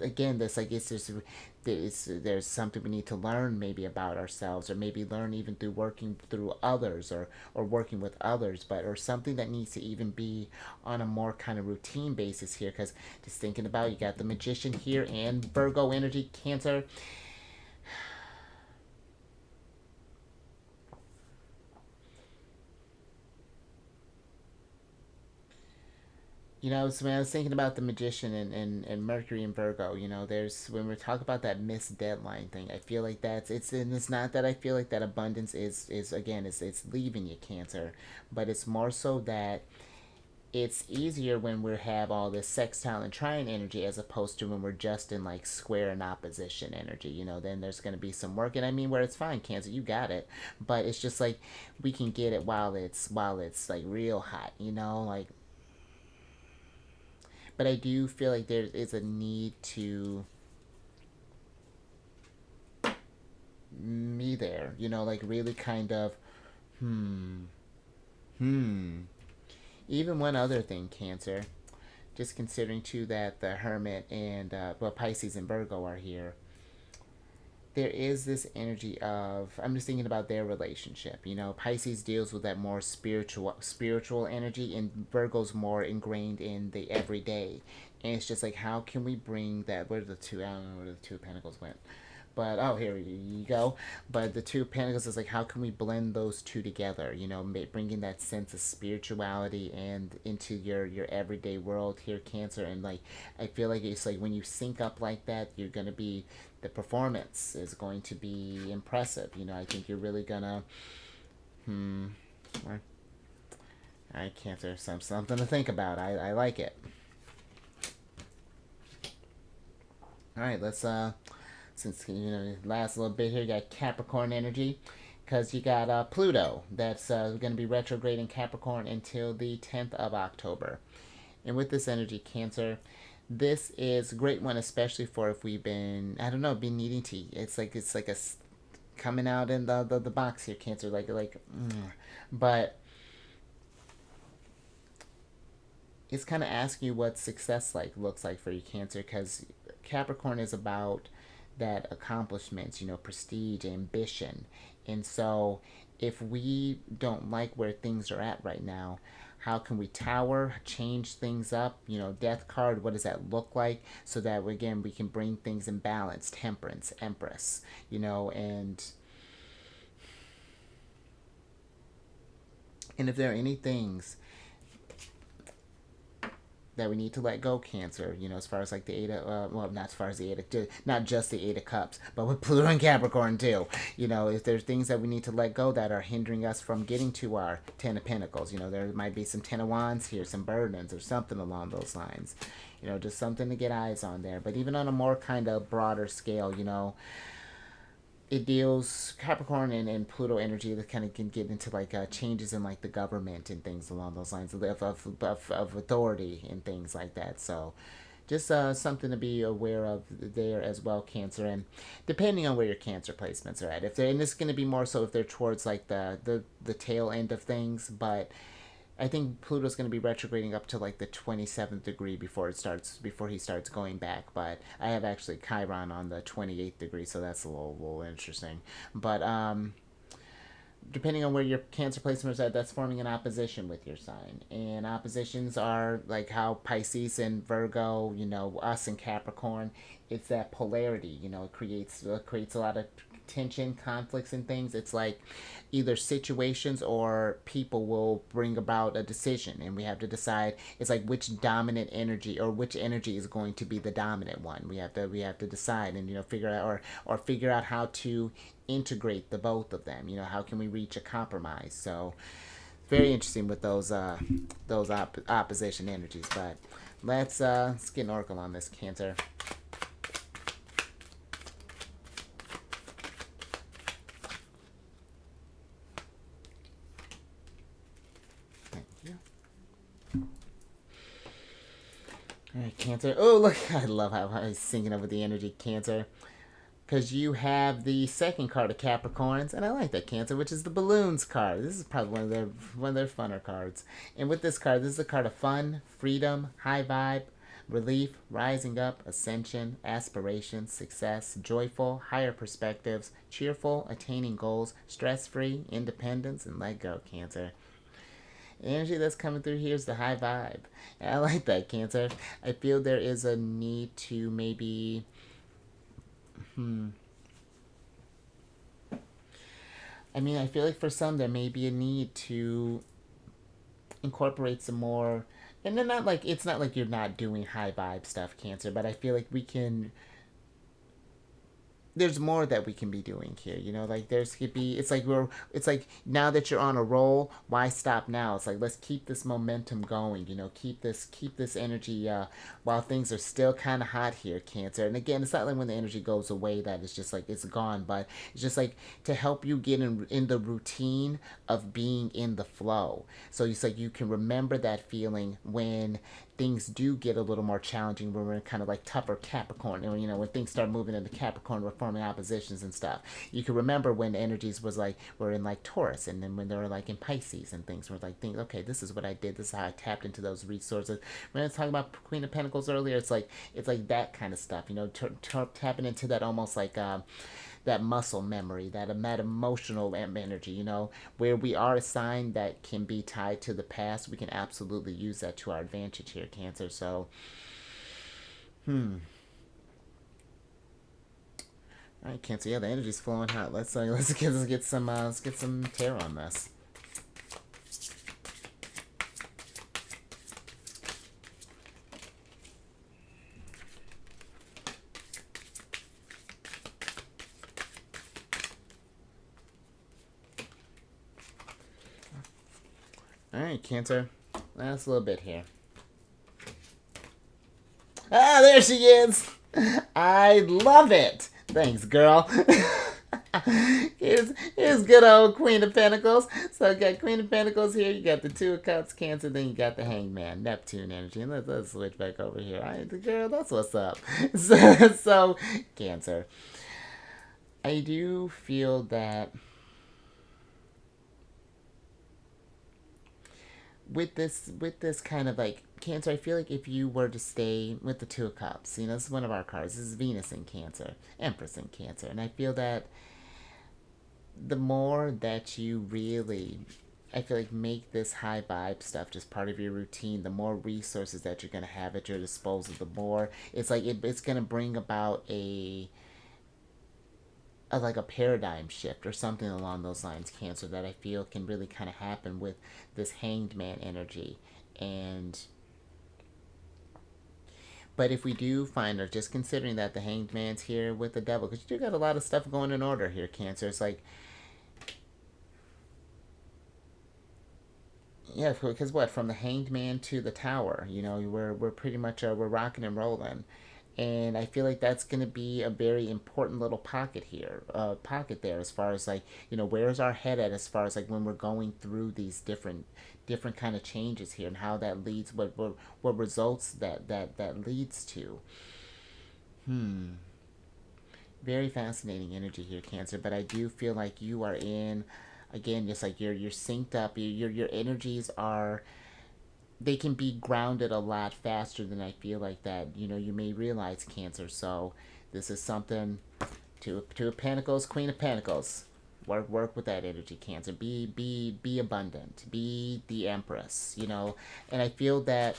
again, this like it's just there's something we need to learn maybe about ourselves, or maybe learn even through working through others, or working with others, but or something that needs to even be on a more kind of routine basis here. Because just thinking about, you got the Magician here and Virgo energy, Cancer. So when I was thinking about the Magician and Mercury and Virgo, there's, when we talk about that missed deadline thing, I feel like and it's not that I feel like that abundance is again, it's leaving you, Cancer, but it's more so that it's easier when we have all this sextile and trine energy, as opposed to when we're just in like square and opposition energy. Then there's going to be some work, and I mean, where it's fine, Cancer, you got it, but it's just like we can get it while it's like real hot, like. But I do feel like there is a need to me there, like really kind of, hmm, hmm. Even one other thing, Cancer, just considering too that the Hermit and, Pisces and Virgo are here. There is this energy of, I'm just thinking about their relationship. Pisces deals with that more spiritual energy, and Virgo's more ingrained in the everyday. And it's just like, how can we bring that? Where are the two? I don't know where the Two of Pentacles went. But oh, here you go. But the Two of Pentacles is like, how can we blend those two together? Bringing that sense of spirituality and into your everyday world here, Cancer. And like, I feel like it's like when you sync up like that, you're gonna be, the performance is going to be impressive. I think you're really gonna. All right, Cancer. Something to think about. I like it. All right, let's since last little bit here, you got Capricorn energy, because you got Pluto that's going to be retrograde in Capricorn until the 10th of October. And with this energy, Cancer, this is a great one, especially for if we've been, I don't know, been needing to. It's like a coming out in the box here, Cancer, but it's kind of asking you what success looks like for you, Cancer, because Capricorn is about that accomplishments, prestige, ambition. And so if we don't like where things are at right now, how can we tower, change things up? Death card, what does that look like? So that, again, we can bring things in balance, temperance, Empress, and if there are any things that we need to let go, Cancer, as far as like the Eight of, not as far as the Eight of, not just the Eight of Cups, but with Pluto and Capricorn too. If there's things that we need to let go that are hindering us from getting to our Ten of Pentacles, there might be some Ten of Wands here, some burdens or something along those lines. Just something to get eyes on there. But even on a more kind of broader scale, it deals Capricorn and Pluto energy that kind of can get into like changes in like the government and things along those lines of authority and things like that. So just something to be aware of there as well, Cancer. And depending on where your Cancer placements are at, if they're, and this is going to be more so if they're towards like the tail end of things, but I think Pluto's going to be retrograding up to like the 27th degree before he starts going back. But I have actually Chiron on the 28th degree, so that's a little interesting. But depending on where your Cancer placement is at, that's forming an opposition with your sign. And oppositions are like how Pisces and Virgo, us and Capricorn, it's that polarity. It creates a lot of tension, conflicts, and things. It's like either situations or people will bring about a decision, and we have to decide. It's like which dominant energy, or which energy is going to be the dominant one. We have to decide, and figure out, or figure out how to integrate the both of them. How can we reach a compromise? So very interesting with those opposition energies. But let's get an oracle on this, Cancer. Alright, Cancer. Oh, look. I love how I was syncing up with the energy, Cancer. Because you have the second card of Capricorns, and I like that, Cancer, which is the Balloons card. This is probably one of their funner cards. And with this card, this is a card of fun, freedom, high vibe, Relief, rising up, ascension, aspiration, success, joyful, higher perspectives, cheerful, attaining goals, stress-free, independence, and let go, Cancer. Energy that's coming through here is the high vibe. And I like that, Cancer. I feel there is a need to maybe... I mean, I feel like for some there may be a need to incorporate some more, and then not like it's not like you're not doing high vibe stuff, Cancer, but I feel like we can, there's more that we can be doing here, you know, like there's could be, it's like now that you're on a roll, why stop now? It's like let's keep this momentum going, you know, keep this energy while things are still kind of hot here, Cancer. And again, it's not like when the energy goes away that it's just like it's gone, but it's just like to help you get in the routine of being in the flow, so it's like you can remember that feeling when things do get a little more challenging, when we're kind of like tougher Capricorn, and you know, when things start moving into Capricorn, we're forming oppositions and stuff. You can remember when the energies was like we're in like Taurus, and then when they were like in Pisces and things, we're like think, okay, this is what I did, this is how I tapped into those resources. When I was talking about Queen of Pentacles earlier, it's like that kind of stuff, you know, tapping into that almost like that muscle memory, that emotional energy, you know, where we are a sign that can be tied to the past. We can absolutely use that to our advantage here, Cancer. So, all right, Cancer. Yeah, the energy's flowing hot. Let's get some tarot on this. All right, Cancer. Last little bit here. Ah, there she is. I love it. Thanks, girl. here's good old Queen of Pentacles. So I got Queen of Pentacles here. You got the Two of Cups, Cancer. Then you got the Hangman, Neptune energy. And let's switch back over here. All right, girl, that's what's up. So Cancer. I do feel that with this kind of like Cancer, I feel like if you were to stay with the Two of Cups, you know, this is one of our cards. This is Venus in Cancer, Empress in Cancer, and I feel that the more that you really, I feel like, make this high vibe stuff just part of your routine, the more resources that you're gonna have at your disposal, the more it's like it's gonna bring about like a paradigm shift or something along those lines, Cancer, that I feel can really kind of happen with this Hanged Man energy. And but if we do find, or just considering that the Hanged Man's here with the Devil, because you do got a lot of stuff going in order here, Cancer. It's like, yeah, because what, from the Hanged Man to the Tower, you know, we're pretty much we're rocking and rolling, and I feel like that's going to be a very important little pocket here, pocket there, as far as like, you know, where's our head at as far as like when we're going through these different kind of changes here, and how that leads, what results that leads to. Very fascinating energy here, Cancer. But I do feel like you are in, again, just like you're synced up. Your energies are, they can be grounded a lot faster than I feel like that, you know, you may realize, Cancer. So this is something. Two of Pentacles, Queen of Pentacles. Work with that energy, Cancer. Be abundant. Be the Empress, you know. And I feel that,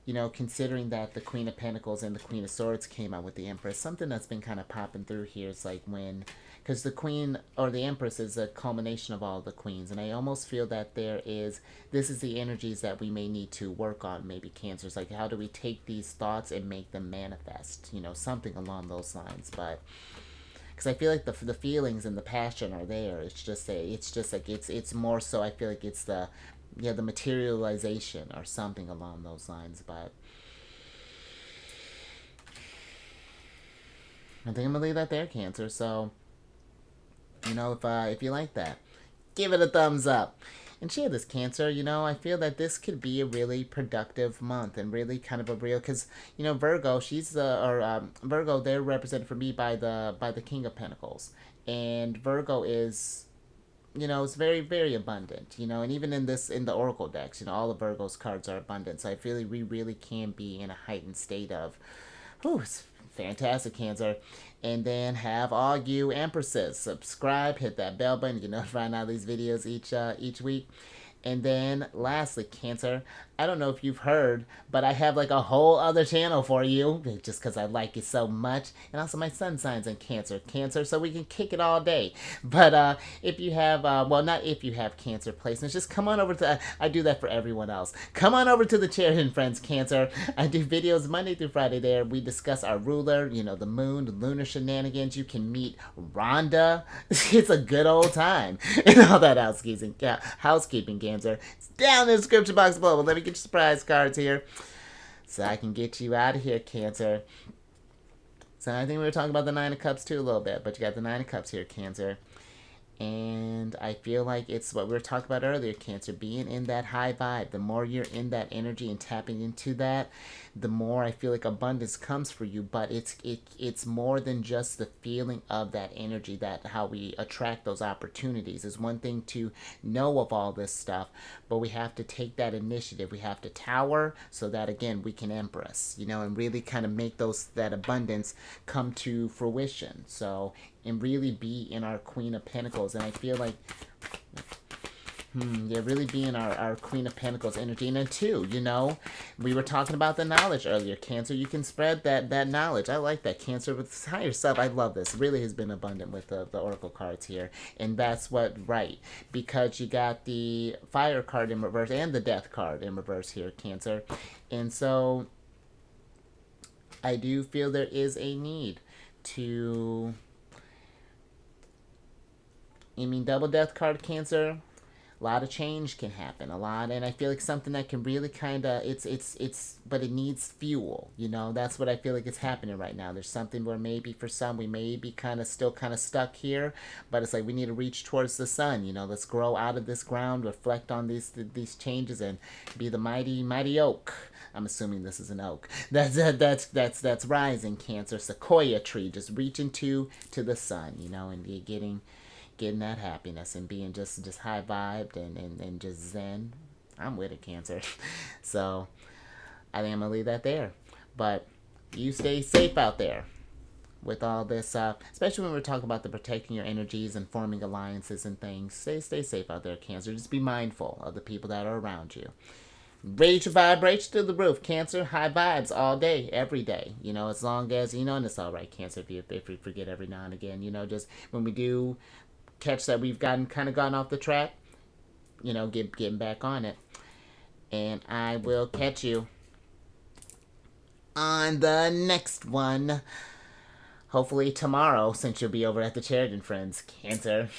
you know, considering that the Queen of Pentacles and the Queen of Swords came out with the Empress, something that's been kind of popping through here is like when, because the Queen or the Empress is a culmination of all the queens, and I almost feel that this is the energies that we may need to work on, maybe, Cancers. Like, how do we take these thoughts and make them manifest, you know, something along those lines. But because I feel like the feelings and the passion are there, it's just like it's more so, I feel like it's the materialization or something along those lines. But I think I'm gonna leave that there, Cancer. So, you know, if you like that, give it a thumbs up and share this, Cancer. You know, I feel that this could be a really productive month, and really kind of a real, because, you know, Virgo, Virgo, they're represented for me by the King of Pentacles, and Virgo is it's very, very abundant, and even in the Oracle decks, all of Virgo's cards are abundant. So I feel like we really can be in a heightened state of, whew, it's fantastic, Cancer. And then have all you Empresses subscribe, hit that bell button, you know, find out these videos each week. And then lastly, Cancer, I don't know if you've heard, but I have like a whole other channel for you just because I like it so much. And also my sun signs in Cancer, so we can kick it all day. But if you have, well, not if you have Cancer placements, just come on over to, I do that for everyone else. Come on over to the Charity and Friends, Cancer. I do videos Monday through Friday there. We discuss our ruler, the moon, the lunar shenanigans. You can meet Rhonda. It's a good old time. And all that housekeeping, Cancer. It's down in the description box below. But let me get your surprise cards here so I can get you out of here, Cancer. So I think we were talking about the Nine of Cups too a little bit, but you got the Nine of Cups here, Cancer. And I feel like it's what we were talking about earlier, Cancer, being in that high vibe. The more you're in that energy and tapping into that, the more I feel like abundance comes for you. But it's more than just the feeling of that energy, that how we attract those opportunities. Is one thing to know of all this stuff, but we have to take that initiative. We have to tower so that, again, we can empress, and really kind of make that abundance come to fruition. So, and really be in our Queen of Pentacles. And I feel like, really be in our Queen of Pentacles energy. And then too, we were talking about the knowledge earlier, Cancer. You can spread that knowledge. I like that, Cancer, with higher self. I love this. It really has been abundant with the Oracle cards here. And that's right. Because you got the Fire card in reverse and the Death card in reverse here, Cancer. And so I do feel there is a need to... double Death card, Cancer. A lot of change can happen, and I feel like something that can really kind of, but it needs fuel, that's what I feel like is happening right now. There's something where maybe for some, we may be still stuck here, but it's like we need to reach towards the sun, let's grow out of this ground, reflect on these changes, and be the mighty oak. I'm assuming this is an oak. That's rising, Cancer. Sequoia tree, just reaching to the sun, and getting that happiness and being just high vibed and just zen. I'm with it, Cancer. So I think I'm gonna leave that there. But you stay safe out there with all this, especially when we're talking about the protecting your energies and forming alliances and things. Stay safe out there, Cancer. Just be mindful of the people that are around you. Raise your vibration to the roof, Cancer. High vibes all day, every day. As long as, and it's all right, Cancer, if we forget every now and again. Just when we do catch that we've gone off the track, getting back on it. And I will catch you on the next one. Hopefully tomorrow, since you'll be over at the Charity and Friends, Cancer.